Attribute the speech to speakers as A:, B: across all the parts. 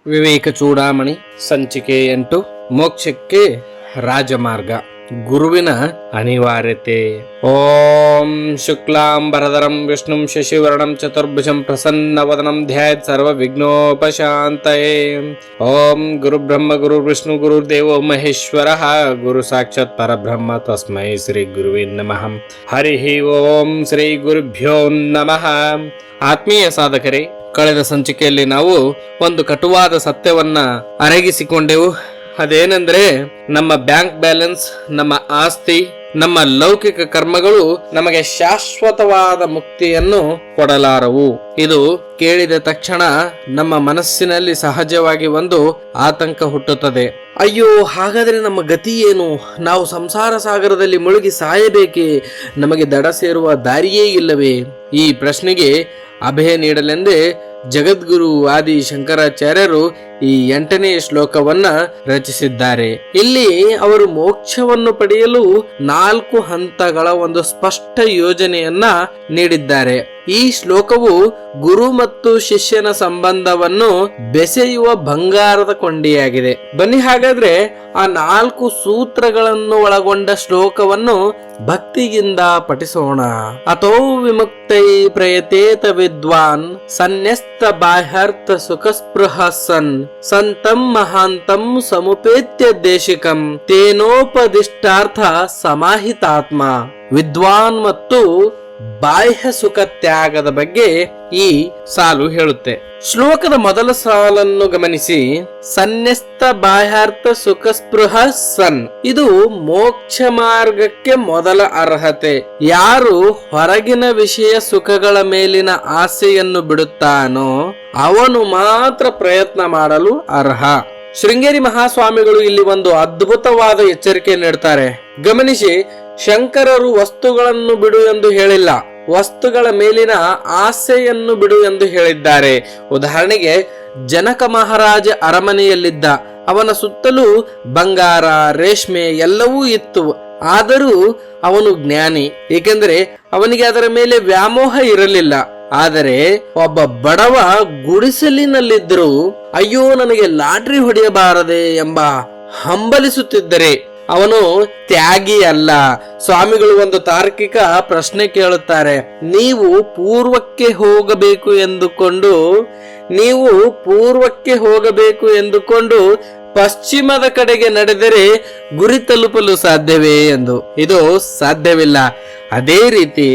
A: ವಿವೇಕ ಚೂಡಾಮಣಿ ಸಂಚಿಕೆ 8 ಮೋಕ್ಷಕ್ಕೆ ರಾಜಮಾರ್ಗ ಗುರುವಿನ ಅನಿವಾರ್ಯತೆ. ಓಂ ಶುಕ್ಲಾಂಬರಧರಂ ವಿಷ್ಣುಂ ಶಶಿವರ್ಣಂ ಚತುರ್ಭುಜಂ ಪ್ರಸನ್ನವದನಂ ಧ್ಯಾಯೇತ್ ಸರ್ವ ವಿಘ್ನೋಪಶಾಂತಯೇ. ಓಂ ಗುರು ಬ್ರಹ್ಮ ಗುರು ವಿಷ್ಣು ಗುರುರ್ದೇವೋ ಮಹೇಶ್ವರಃ ಗುರು ಸಾಕ್ಷಾತ್ ಪರಬ್ರಹ್ಮ ತಸ್ಮೈ ಶ್ರೀ ಗುರುವೇ ನಮಃ. ಹರಿ ಓಂ ಶ್ರೀ ಗುರುಭ್ಯೋ ನಮಃ. ಆತ್ಮೀಯ ಸಾಧಕರೇ, ಕಳೆದ ಸಂಚಿಕೆಯಲ್ಲಿ ನಾವು ಒಂದು ಕಟುವಾದ ಸತ್ಯವನ್ನ ಅರಗಿಸಿಕೊಂಡೆವು. ಅದೇನೆಂದ್ರೆ, ನಮ್ಮ ಬ್ಯಾಂಕ್ ಬ್ಯಾಲೆನ್ಸ್, ನಮ್ಮ ಆಸ್ತಿ, ನಮ್ಮ ಲೌಕಿಕ ಕರ್ಮಗಳು ನಮಗೆ ಶಾಶ್ವತವಾದ ಮುಕ್ತಿಯನ್ನು ಕೊಡಲಾರವು. ಇದು ಕೇಳಿದ ತಕ್ಷಣ ನಮ್ಮ ಮನಸ್ಸಿನಲ್ಲಿ ಸಹಜವಾಗಿ ಒಂದು ಆತಂಕ ಹುಟ್ಟುತ್ತದೆ. ಅಯ್ಯೋ, ಹಾಗಾದರೆ ನಮ್ಮ ಗತಿ ಏನು? ನಾವು ಸಂಸಾರ ಸಾಗರದಲ್ಲಿ ಮುಳುಗಿ ಸಾಯಬೇಕೇ? ನಮಗೆ ದಡ ಸೇರುವ ದಾರಿಯೇ ಇಲ್ಲವೇ? ಈ ಪ್ರಶ್ನೆಗೆ ಅಭಯ ನೀಡಲೆಂದೇ ಜಗದ್ಗುರು ಆದಿ ಶಂಕರಾಚಾರ್ಯರು ಈ 8ನೇ ಶ್ಲೋಕವನ್ನ ರಚಿಸಿದ್ದಾರೆ. ಇಲ್ಲಿ ಅವರು ಮೋಕ್ಷವನ್ನು ಪಡೆಯಲು 4 ಹಂತಗಳ ಒಂದು ಸ್ಪಷ್ಟ ಯೋಜನೆಯನ್ನ ನೀಡಿದ್ದಾರೆ. ಈ ಶ್ಲೋಕವು ಗುರು ಮತ್ತು ಶಿಷ್ಯನ ಸಂಬಂಧವನ್ನು ಬೆಸೆಯುವ ಬಂಗಾರದ ಕೊಂಡಿಯಾಗಿದೆ. ಬನ್ನಿ ಹಾಗಾದ್ರೆ ಆ 4 ಸೂತ್ರಗಳನ್ನು ಒಳಗೊಂಡ ಶ್ಲೋಕವನ್ನು ಭಕ್ತಿಯಿಂದ ಪಠಿಸೋಣ. ಅಥೋ ವಿಮುಕ್ತೈ ಪ್ರಯತೇತ ವಿದ್ವಾನ್ ಸನ್ಯಸ್ತ ಬಾಹ್ಯಾರ್ಥ ಸುಖಸ್ಪೃಹ ಸನ್ ಸಂತಂ ಮಹಾಂತಂ ಸಮುಪೇತ್ಯ ದೇಶಿಕಂ ತೇನೋಪದಿಷ್ಟಾರ್ಥ ಸಮಾಹಿತಾತ್ಮ. ವಿದ್ವಾನ್ ಮತ್ತು ಬಾಹ್ಯ ಸುಖ ತ್ಯಾಗದ ಬಗ್ಗೆ ಈ ಸಾಲು ಹೇಳುತ್ತೆ. ಶ್ಲೋಕದ ಮೊದಲ ಸಾಲನ್ನು ಗಮನಿಸಿ. ಸನ್ಯಸ್ತ ಬಾಹ್ಯಾರ್ಥ ಸುಖ ಸ್ಪೃಹ ಸನ್, ಇದು ಮೋಕ್ಷ ಮಾರ್ಗಕ್ಕೆ ಮೊದಲ ಅರ್ಹತೆ. ಯಾರು ಹೊರಗಿನ ವಿಷಯ ಸುಖಗಳ ಮೇಲಿನ ಆಸೆಯನ್ನು ಬಿಡುತ್ತಾನೋ ಅವನು ಮಾತ್ರ ಪ್ರಯತ್ನ ಮಾಡಲು ಅರ್ಹ. ಶೃಂಗೇರಿ ಮಹಾಸ್ವಾಮಿಗಳು ಇಲ್ಲಿ ಒಂದು ಅದ್ಭುತವಾದ ಎಚ್ಚರಿಕೆ ನೀಡ್ತಾರೆ. ಗಮನಿಸಿ, ಶಂಕರರು ವಸ್ತುಗಳನ್ನು ಬಿಡು ಎಂದು ಹೇಳಿಲ್ಲ, ವಸ್ತುಗಳ ಮೇಲಿನ ಆಸೆಯನ್ನು ಬಿಡು ಎಂದು ಹೇಳಿದ್ದಾರೆ. ಉದಾಹರಣೆಗೆ, ಜನಕ ಮಹಾರಾಜ ಅರಮನೆಯಲ್ಲಿದ್ದ. ಅವನ ಸುತ್ತಲೂ ಬಂಗಾರ, ರೇಷ್ಮೆ ಎಲ್ಲವೂ ಇತ್ತು. ಆದರೂ ಅವನು ಜ್ಞಾನಿ, ಏಕೆಂದರೆ ಅವನಿಗೆ ಅದರ ಮೇಲೆ ವ್ಯಾಮೋಹ ಇರಲಿಲ್ಲ. ಆದರೆ ಒಬ್ಬ ಬಡವ ಗುಡಿಸಲಿನಲ್ಲಿದ್ದರೂ ಅಯ್ಯೋ, ನನಗೆ ಲಾಟ್ರಿ ಹೊಡೆಯಬಾರದೆ ಎಂಬ ಹಂಬಲಿಸುತ್ತಿದ್ದರೆ ಅವನು ತ್ಯಾಗಿ ಅಲ್ಲ. ಸ್ವಾಮಿಗಳು ಒಂದು ತಾರ್ಕಿಕ ಪ್ರಶ್ನೆ ಕೇಳುತ್ತಾರೆ. ನೀವು ಪೂರ್ವಕ್ಕೆ ಹೋಗಬೇಕು ಎಂದುಕೊಂಡು ಪಶ್ಚಿಮದ ಕಡೆಗೆ ನಡೆದರೆ ಗುರಿ ತಲುಪಲು ಸಾಧ್ಯವೇ ಎಂದು. ಇದು ಸಾಧ್ಯವಿಲ್ಲ. ಅದೇ ರೀತಿ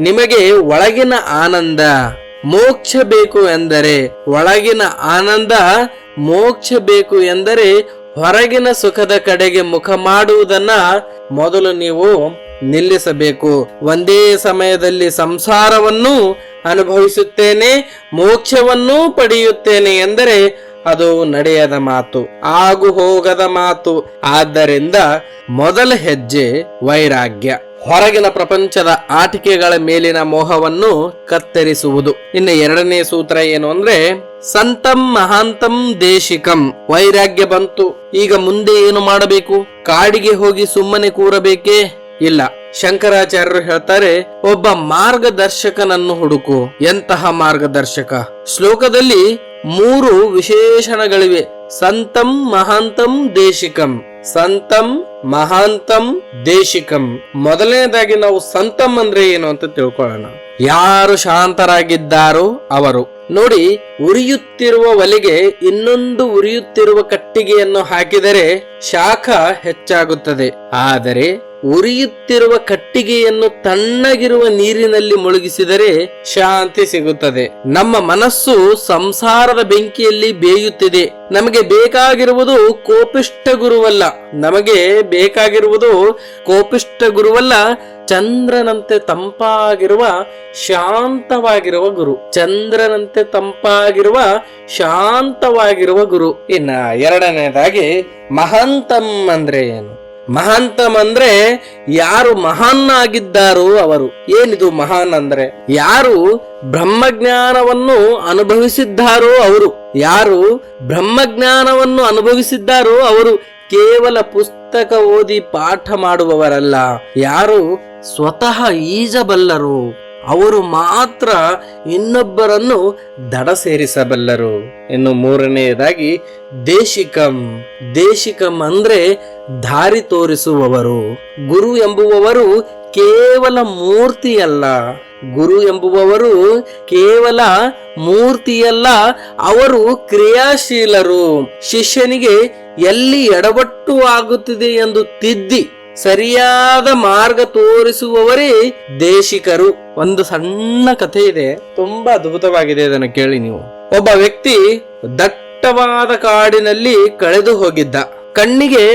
A: ನಿಮಗೆ ಒಳಗಿನ ಆನಂದ ಮೋಕ್ಷ ಬೇಕು ಎಂದರೆ, ಒಳಗಿನ ಆನಂದ ಮೋಕ್ಷ ಬೇಕು ಎಂದರೆ ಹೊರಗಿನ ಸುಖದ ಕಡೆಗೆ ಮುಖ ಮಾಡುವುದನ್ನ ಮೊದಲು ನೀವು ನಿಲ್ಲಿಸಬೇಕು. ಒಂದೇ ಸಮಯದಲ್ಲಿ ಸಂಸಾರವನ್ನು ಅನುಭವಿಸುತ್ತೇನೆ, ಮೋಕ್ಷವನ್ನೂ ಪಡೆಯುತ್ತೇನೆ ಎಂದರೆ ಅದು ನಡೆಯದ ಮಾತು, ಆಗು ಹೋಗದ ಮಾತು. ಆದ್ದರಿಂದ ಮೊದಲ ಹೆಜ್ಜೆ ವೈರಾಗ್ಯ, ಹೊರಗಿನ ಪ್ರಪಂಚದ ಆಟಿಕೆಗಳ ಮೇಲಿನ ಮೋಹವನ್ನು ಕತ್ತರಿಸುವುದು. ಇನ್ನು 2ನೇ ಸೂತ್ರ ಏನು ಅಂದ್ರೆ, ಸಂತಂ ಮಹಾಂತಂ ದೇಶಿಕಂ. ವೈರಾಗ್ಯ ಬಂತು, ಈಗ ಮುಂದೆ ಏನು ಮಾಡಬೇಕು? ಕಾಡಿಗೆ ಹೋಗಿ ಸುಮ್ಮನೆ ಕೂರಬೇಕೇ? ಇಲ್ಲ. ಶಂಕರಾಚಾರ್ಯರು ಹೇಳ್ತಾರೆ, ಒಬ್ಬ ಮಾರ್ಗದರ್ಶಕನನ್ನು ಹುಡುಕು. ಎಂತಹ ಮಾರ್ಗದರ್ಶಕ? ಶ್ಲೋಕದಲ್ಲಿ 3 ವಿಶೇಷಣಗಳಿವೆ. ಸಂತಂ ಮಹಾಂತಂ ದೇಶಿಕಂ, ಸಂತಂ ಮಹಾಂತಂ ದೇಶಿಕಂ. ಮೊದಲನೇದಾಗಿ ನಾವು ಸಂತಂ ಅಂದ್ರೆ ಏನು ಅಂತ ತಿಳ್ಕೊಳ್ಳೋಣ. ಯಾರು ಶಾಂತರಾಗಿದ್ದಾರೋ ಅವರು. ನೋಡಿ, ಉರಿಯುತ್ತಿರುವ ಒಲೆಗೆ ಇನ್ನೊಂದು ಉರಿಯುತ್ತಿರುವ ಕಟ್ಟಿಗೆಯನ್ನು ಹಾಕಿದರೆ ಶಾಖ ಹೆಚ್ಚಾಗುತ್ತದೆ. ಆದರೆ ಉರಿಯುತ್ತಿರುವ ಕಟ್ಟಿಗೆಯನ್ನು ತಣ್ಣಗಿರುವ ನೀರಿನಲ್ಲಿ ಮುಳುಗಿಸಿದರೆ ಶಾಂತಿ ಸಿಗುತ್ತದೆ. ನಮ್ಮ ಮನಸ್ಸು ಸಂಸಾರದ ಬೆಂಕಿಯಲ್ಲಿ ಬೇಯುತ್ತಿದೆ. ನಮಗೆ ಬೇಕಾಗಿರುವುದು ಕೋಪಿಷ್ಟ ಗುರುವಲ್ಲ, ಚಂದ್ರನಂತೆ ತಂಪಾಗಿರುವ ಶಾಂತವಾಗಿರುವ ಗುರು. ಇನ್ನ 2ನೇದಾಗಿ ಮಹಾಂತಂ ಅಂದ್ರೆ ಏನು? ಮಹಾಂತಂ ಅಂದ್ರೆ ಯಾರು ಮಹಾನ್ ಆಗಿದ್ದಾರೋ ಅವರು. ಏನಿದು ಮಹಾನ್ ಅಂದ್ರೆ? ಯಾರು ಬ್ರಹ್ಮಜ್ಞಾನವನ್ನು ಅನುಭವಿಸಿದ್ದಾರೋ ಅವರು ಕೇವಲ ಪುಸ್ತಕ ಓದಿ ಪಾಠ ಮಾಡುವವರಲ್ಲ. ಯಾರು ಸ್ವತಃ ಈಜಬಲ್ಲರು, ಅವರು ಮಾತ್ರ ಇನ್ನೊಬ್ಬರನ್ನು ದಡ ಸೇರಿಸಬಲ್ಲರು. ಇನ್ನು ಮೂರನೆಯದಾಗಿ ದೇಶಿಕಂ. ದೇಶಿಕಂ ಅಂದ್ರೆ ದಾರಿ ತೋರಿಸುವವರು. ಗುರು ಎಂಬುವವರು ಕೇವಲ ಮೂರ್ತಿಯಲ್ಲ. ಗುರು ಎಂಬುವವರು ಕೇವಲ ಮೂರ್ತಿಯಲ್ಲ, ಅವರು ಕ್ರಿಯಾಶೀಲರು. ಶಿಷ್ಯನಿಗೆ ಎಲ್ಲಿ ಎಡವಟ್ಟು ಆಗುತ್ತಿದೆ ಎಂದು ತಿದ್ದಿ ಸರಿಯಾದ ಮಾರ್ಗ ತೋರಿಸುವವರೇ ದೇಶಿಕರು. ಒಂದು ಸಣ್ಣ ಕಥೆ ಇದೆ, ತುಂಬಾ ಅದ್ಭುತವಾಗಿದೆ, ಅದನ್ನು ಕೇಳಿ ನೀವು. ಒಬ್ಬ ವ್ಯಕ್ತಿ ದಟ್ಟವಾದ ಕಾಡಿನಲ್ಲಿ ಕಳೆದು ಹೋಗಿದ್ದ. ಕಣ್ಣಿಗೆ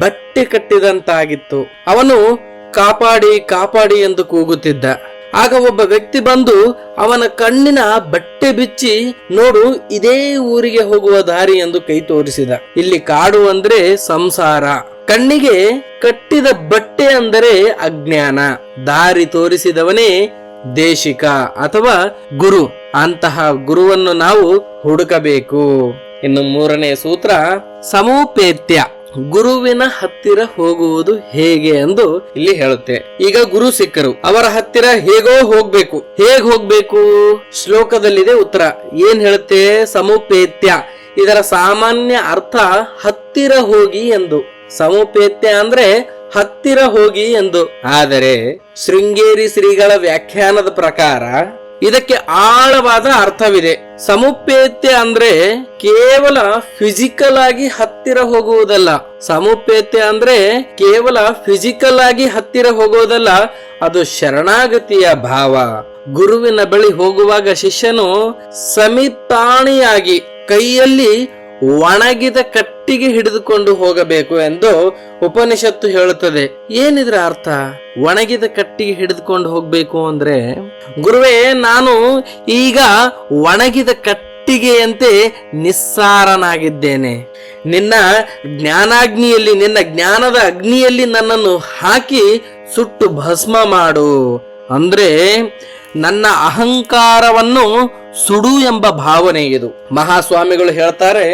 A: ಬಟ್ಟೆ ಕಟ್ಟಿದಂತಾಗಿತ್ತು. ಅವನು ಕಾಪಾಡಿ ಕಾಪಾಡಿ ಎಂದು ಕೂಗುತ್ತಿದ್ದ. ಆಗ ಒಬ್ಬ ವ್ಯಕ್ತಿ ಬಂದು ಅವನ ಕಣ್ಣಿನ ಬಟ್ಟೆ ಬಿಚ್ಚಿ, ನೋಡು ಇದೇ ಊರಿಗೆ ಹೋಗುವ ದಾರಿ ಎಂದು ಕೈ ತೋರಿಸಿದ. ಇಲ್ಲಿ ಕಾಡು ಅಂದ್ರೆ ಸಂಸಾರ, ಕಣ್ಣಿಗೆ ಕಟ್ಟಿದ ಬಟ್ಟೆ ಅಂದರೆ ಅಜ್ಞಾನ. ದಾರಿ ತೋರಿಸಿದವನೇ ದೇಶಿಕ ಅಥವಾ ಗುರು. ಅಂತಹ ಗುರುವನ್ನು ನಾವು ಹುಡುಕಬೇಕು. ಇನ್ನು ಮೂರನೇ ಸೂತ್ರ ಸಮೋಪೇತ್ಯ. ಗುರುವಿನ ಹತ್ತಿರ ಹೋಗುವುದು ಹೇಗೆ ಎಂದು ಇಲ್ಲಿ ಹೇಳುತ್ತೆ. ಈಗ ಗುರು ಸಿಕ್ಕರು, ಅವರ ಹತ್ತಿರ ಹೇಗೋ ಹೋಗ್ಬೇಕು. ಹೇಗ್ ಹೋಗ್ಬೇಕು? ಶ್ಲೋಕದಲ್ಲಿದೆ ಉತ್ತರ. ಏನ್ ಹೇಳುತ್ತೆ? ಸಮೋಪೇತ್ಯ. ಇದರ ಸಾಮಾನ್ಯ ಅರ್ಥ ಹತ್ತಿರ ಹೋಗಿ ಎಂದು. ಸಮೋಪೇತ್ಯ ಅಂದ್ರೆ ಹತ್ತಿರ ಹೋಗಿ ಎಂದು. ಆದರೆ ಶೃಂಗೇರಿ ಶ್ರೀಗಳ ವ್ಯಾಖ್ಯಾನದ ಪ್ರಕಾರ ಇದಕ್ಕೆ ಆಳವಾದ ಅರ್ಥವಿದೆ. ಸಮುಪೇತ್ಯ ಅಂದ್ರೆ ಕೇವಲ ಫಿಸಿಕಲ್ ಆಗಿ ಹತ್ತಿರ ಹೋಗುವುದಲ್ಲ. ಸಮುಪೇತ್ಯ ಅಂದ್ರೆ ಕೇವಲ ಫಿಸಿಕಲ್ ಆಗಿ ಹತ್ತಿರ ಹೋಗುವುದಲ್ಲ, ಅದು ಶರಣಾಗತಿಯ ಭಾವ. ಗುರುವಿನ ಬಳಿ ಹೋಗುವಾಗ ಶಿಷ್ಯನು ಸಮೀಪಾಣಿಯಾಗಿ ಕೈಯಲ್ಲಿ ಒಣಗಿದ ಕಟ್ಟಿಗೆ ಹಿಡಿದುಕೊಂಡು ಹೋಗಬೇಕು ಎಂದು ಉಪನಿಷತ್ತು ಹೇಳುತ್ತದೆ. ಏನಿದ್ರ ಅರ್ಥ? ಒಣಗಿದ ಕಟ್ಟಿಗೆ ಹಿಡಿದುಕೊಂಡು ಹೋಗ್ಬೇಕು ಅಂದ್ರೆ, ಗುರುವೇ ನಾನು ಈಗ ಒಣಗಿದ ಕಟ್ಟಿಗೆಯಂತೆ ನಿಸ್ಸಾರನಾಗಿದ್ದೇನೆ. ನಿನ್ನ ಜ್ಞಾನಾಗ್ನಿಯಲ್ಲಿ, ನಿನ್ನ ಜ್ಞಾನದ ಅಗ್ನಿಯಲ್ಲಿ ನನ್ನನ್ನು ಹಾಕಿ ಸುಟ್ಟು ಭಸ್ಮ ಮಾಡು ಅಂದ್ರೆ ನನ್ನ ಅಹಂಕಾರವನ್ನು ಸುಡು ಎಂಬ ಭಾವನೆ ಇದು. ಮಹಾಸ್ವಾಮಿಗಳು ಹೇಳ್ತಾರೆ,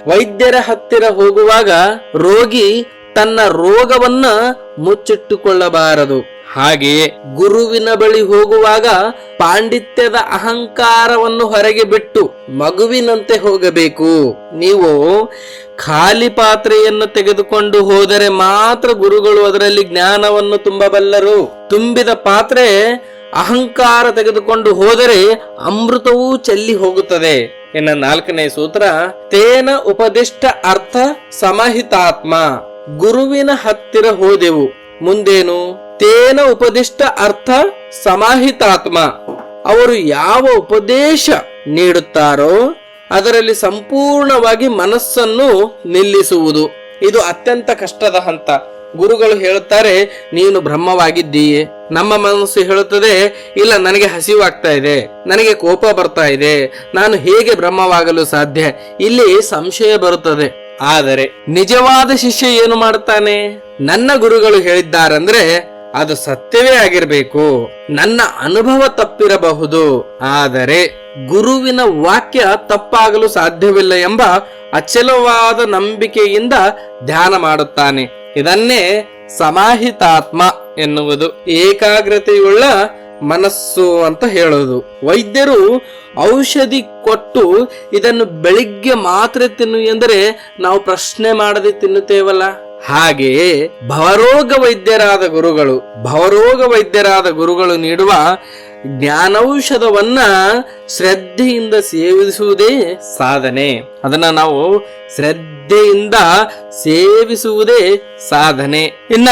A: ವೈದ್ಯರ ಹತ್ತಿರ ಹೋಗುವಾಗ ರೋಗಿ ತನ್ನ ರೋಗವನ್ನ ಮುಚ್ಚಿಟ್ಟುಕೊಳ್ಳಬಾರದು. ಹಾಗೆಯೇ ಗುರುವಿನ ಬಳಿ ಹೋಗುವಾಗ ಪಾಂಡಿತ್ಯದ ಅಹಂಕಾರವನ್ನು ಹೊರಗೆ ಬಿಟ್ಟು ಮಗುವಿನಂತೆ ಹೋಗಬೇಕು. ನೀವು ಖಾಲಿ ಪಾತ್ರೆಯನ್ನು ತೆಗೆದುಕೊಂಡು ಹೋದರೆ ಮಾತ್ರ ಗುರುಗಳು ಅದರಲ್ಲಿ ಜ್ಞಾನವನ್ನು ತುಂಬಬಲ್ಲರು. ತುಂಬಿದ ಪಾತ್ರೆ ಅಹಂಕಾರ ತೆಗೆದುಕೊಂಡು ಹೋದರೆ ಅಮೃತವೂ ಚೆಲ್ಲಿ ಹೋಗುತ್ತದೆ. ಇನ್ನು ನಾಲ್ಕನೇ ಸೂತ್ರ ತೇನ ಉಪದಿಷ್ಟ ಅರ್ಥ ಸಮಹಿತಾತ್ಮ. ಗುರುವಿನ ಹತ್ತಿರ ಹೋದೆವು, ಮುಂದೇನು? ತೇನ ಉಪದಿಷ್ಟ ಅರ್ಥ ಸಮಾಹಿತಾತ್ಮ. ಅವರು ಯಾವ ಉಪದೇಶ ನೀಡುತ್ತಾರೋ ಅದರಲ್ಲಿ ಸಂಪೂರ್ಣವಾಗಿ ಮನಸ್ಸನ್ನು ನಿಲ್ಲಿಸುವುದು. ಇದು ಅತ್ಯಂತ ಕಷ್ಟದ ಹಂತ. ಗುರುಗಳು ಹೇಳುತ್ತಾರೆ, ನೀನು ಬ್ರಹ್ಮವಾಗಿದ್ದೀಯೆ. ನಮ್ಮ ಮನಸ್ಸು ಹೇಳುತ್ತದೆ, ಇಲ್ಲ ನನಗೆ ಹಸಿವಾಗ್ತಾ ಇದೆ, ನನಗೆ ಕೋಪ ಬರ್ತಾ ಇದೆ, ನಾನು ಹೇಗೆ ಬ್ರಹ್ಮವಾಗಲು ಸಾಧ್ಯ? ಇಲ್ಲಿ ಸಂಶಯ ಬರುತ್ತದೆ. ಆದರೆ ನಿಜವಾದ ಶಿಷ್ಯ ಏನು ಮಾಡುತ್ತಾನೆ? ನನ್ನ ಗುರುಗಳು ಹೇಳಿದ್ದಾರಂದ್ರೆ ಅದು ಸತ್ಯವೇ ಆಗಿರಬೇಕು. ನನ್ನ ಅನುಭವ ತಪ್ಪಿರಬಹುದು, ಆದರೆ ಗುರುವಿನ ವಾಕ್ಯ ತಪ್ಪಾಗಲು ಸಾಧ್ಯವಿಲ್ಲ ಎಂಬ ಅಚಲವಾದ ನಂಬಿಕೆಯಿಂದ ಧ್ಯಾನ ಮಾಡುತ್ತಾನೆ. ಇದನ್ನೇ ಸಮಾಹಿತಾತ್ಮ ಎನ್ನುವುದು. ಏಕಾಗ್ರತೆಯುಳ್ಳ ಮನಸ್ಸು ಅಂತ ಹೇಳೋದು. ವೈದ್ಯರು ಔಷಧಿ ಕೊಟ್ಟು ಇದನ್ನು ಬೆಳಿಗ್ಗೆ ಮಾತ್ರೆ ತಿನ್ನು ಎಂದರೆ ನಾವು ಪ್ರಶ್ನೆ ಮಾಡದೆ ತಿನ್ನುತ್ತೇವಲ್ಲ. ಹಾಗೆಯೇ ಭವರೋಗ ವೈದ್ಯರಾದ ಗುರುಗಳು ನೀಡುವ ಜ್ಞಾನೌಷಧವನ್ನ ಶ್ರದ್ಧೆಯಿಂದ ಸೇವಿಸುವುದೇ ಸಾಧನೆ. ಅದನ್ನ ನಾವು ಶ್ರದ್ಧೆಯಿಂದ ಸೇವಿಸುವುದೇ ಸಾಧನೆ. ಇನ್ನ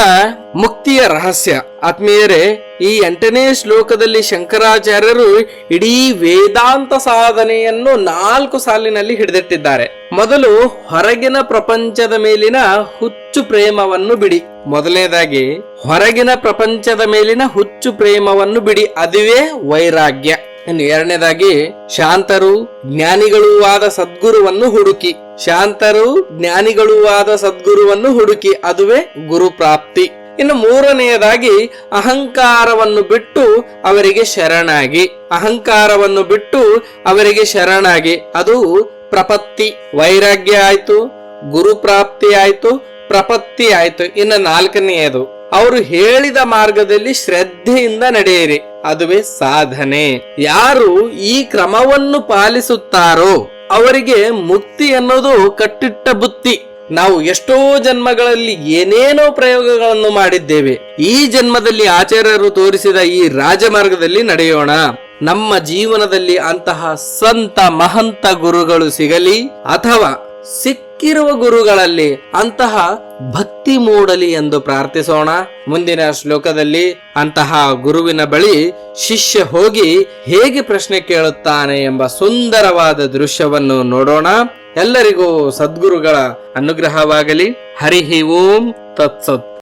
A: ಮುಕ್ತಿಯ ರಹಸ್ಯ. ಆತ್ಮೀಯರೇ, ಈ 8ನೇ ಶ್ಲೋಕದಲ್ಲಿ ಶಂಕರಾಚಾರ್ಯರು ಇಡೀ ವೇದಾಂತ ಸಾಧನೆಯನ್ನು 4 ಸಾಲಿನಲ್ಲಿ ಹಿಡಿದಿಟ್ಟಿದ್ದಾರೆ. ಮೊದಲು ಹೊರಗಿನ ಪ್ರಪಂಚದ ಮೇಲಿನ ಹುಚ್ಚು ಪ್ರೇಮವನ್ನು ಬಿಡಿ. ಮೊದಲನೇದಾಗಿ ಹೊರಗಿನ ಪ್ರಪಂಚದ ಮೇಲಿನ ಹುಚ್ಚು ಪ್ರೇಮವನ್ನು ಬಿಡಿ, ಅದುವೇ ವೈರಾಗ್ಯ. ಇನ್ನು ಎರಡನೇದಾಗಿ ಶಾಂತರು ಜ್ಞಾನಿಗಳೂ ಆದ ಸದ್ಗುರುವನ್ನು ಹುಡುಕಿ, ಅದುವೇ ಗುರು ಪ್ರಾಪ್ತಿ. ಇನ್ನು ಮೂರನೆಯದಾಗಿ ಅಹಂಕಾರವನ್ನು ಬಿಟ್ಟು ಅವರಿಗೆ ಶರಣಾಗಿ, ಅದು ಪ್ರಪತ್ತಿ. ವೈರಾಗ್ಯ ಆಯ್ತು, ಗುರು ಪ್ರಾಪ್ತಿ ಆಯ್ತು, ಪ್ರಪತ್ತಿ ಆಯ್ತು. ಇನ್ನು 4ನೆಯದು ಅವರು ಹೇಳಿದ ಮಾರ್ಗದಲ್ಲಿ ಶ್ರದ್ಧೆಯಿಂದ ನಡೆಯಿರಿ, ಅದುವೇ ಸಾಧನೆ. ಯಾರು ಈ ಕ್ರಮವನ್ನು ಪಾಲಿಸುತ್ತಾರೋ ಅವರಿಗೆ ಮುಕ್ತಿ ಅನ್ನೋದು ಕಟ್ಟಿಟ್ಟ ಬುತ್ತಿ. ನಾವು ಎಷ್ಟೋ ಜನ್ಮಗಳಲ್ಲಿ ಏನೇನೋ ಪ್ರಯೋಗಗಳನ್ನು ಮಾಡಿದ್ದೇವೆ. ಈ ಜನ್ಮದಲ್ಲಿ ಆಚಾರ್ಯರು ತೋರಿಸಿದ ಈ ರಾಜಮಾರ್ಗದಲ್ಲಿ ನಡೆಯೋಣ. ನಮ್ಮ ಜೀವನದಲ್ಲಿ ಅಂತಹ ಸಂತ ಮಹಂತ ಗುರುಗಳು ಸಿಗಲಿ, ಅಥವಾ ಸಿಕ್ಕಿರುವ ಗುರುಗಳಲ್ಲಿ ಅಂತಹ ಭಕ್ತಿ ಮೂಡಲಿ ಎಂದು ಪ್ರಾರ್ಥಿಸೋಣ. ಮುಂದಿನ ಶ್ಲೋಕದಲ್ಲಿ ಅಂತಹ ಗುರುವಿನ ಬಳಿ ಶಿಷ್ಯ ಹೋಗಿ ಹೇಗೆ ಪ್ರಶ್ನೆ ಕೇಳುತ್ತಾನೆ ಎಂಬ ಸುಂದರವಾದ ದೃಶ್ಯವನ್ನು ನೋಡೋಣ. ಎಲ್ಲರಿಗೂ ಸದ್ಗುರುಗಳ ಅನುಗ್ರಹವಾಗಲಿ. ಹರಿ ಓಂ ತತ್ಸತ್.